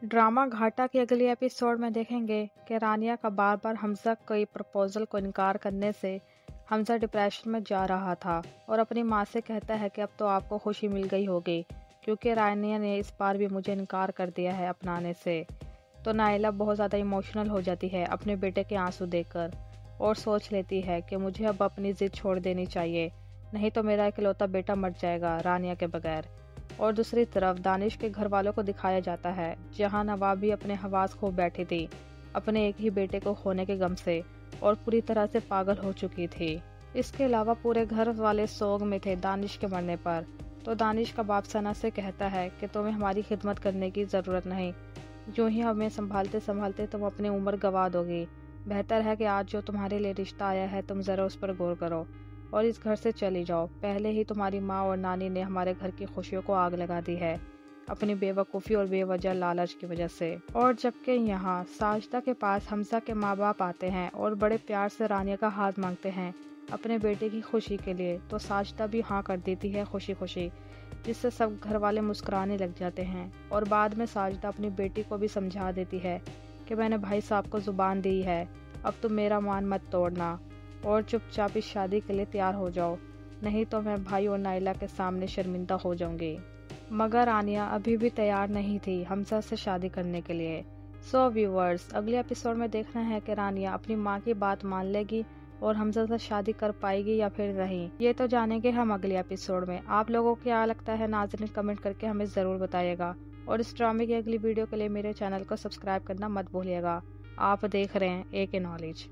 Drama घाटा के अगले एपिसोड में देखेंगे कि रानिया का बार बार हमजा के प्रपोजल को इनकार करने से हमजा डिप्रेशन में जा रहा था और अपनी माँ से कहता है कि अब तो आपको खुशी मिल गई होगी क्योंकि रानिया ने इस बार भी मुझे इनकार कर दिया है अपनाने से। तो नाइला बहुत ज़्यादा इमोशनल हो जाती है अपने बेटे के आंसू देखकर और सोच लेती है कि मुझे अब अपनी ज़िद छोड़ देनी चाहिए, नहीं तो मेरा इकलौता बेटा मर जाएगा रानिया के बगैर। और दूसरी तरफ दानिश के घर वालों को दिखाया जाता है जहां नवाब भी अपने हवास खो बैठी थी अपने एक ही बेटे को खोने के गम से और पूरी तरह से पागल हो चुकी थी। इसके अलावा पूरे घर वाले सोग में थे दानिश के मरने पर। तो दानिश का बाप सना से कहता है कि तुम्हें हमारी खिदमत करने की ज़रूरत नहीं, यूं ही हमें संभालते संभालते तुम अपनी उम्र गंवा दोगी। बेहतर है कि आज जो तुम्हारे लिए रिश्ता आया है तुम ज़रा उस पर गौर करो और इस घर से चली जाओ। पहले ही तुम्हारी माँ और नानी ने हमारे घर की खुशियों को आग लगा दी है अपनी बेवकूफ़ी और बेवजह लालच की वजह से। और जबकि यहाँ साजिदा के पास हमजा के माँ बाप आते हैं और बड़े प्यार से रानिया का हाथ मांगते हैं अपने बेटे की खुशी के लिए, तो साजिदा भी हाँ कर देती है खुशी खुशी, जिससे सब घर वाले मुस्कुराने लग जाते हैं। और बाद में साजिदा अपनी बेटी को भी समझा देती है कि मैंने भाई साहब को ज़ुबान दी है, अब तुम मेरा मान मत तोड़ना और चुपचाप इस शादी के लिए तैयार हो जाओ, नहीं तो मैं भाई और नाइला के सामने शर्मिंदा हो जाऊंगी। मगर रानिया अभी भी तैयार नहीं थी हमजा से शादी करने के लिए। सो व्यूवर्स, अगले एपिसोड में देखना है कि रानिया अपनी माँ की बात मान लेगी और हमजा से शादी कर पाएगी या फिर नहीं, ये तो जानेंगे हम अगले एपिसोड में। आप लोगों को क्या लगता है नाज़रीन, कमेंट करके हमें ज़रूर बताइएगा और इस ड्रामे की अगली वीडियो के लिए मेरे चैनल को सब्सक्राइब करना मत भूलिएगा। आप देख रहे हैं AK नॉलेज।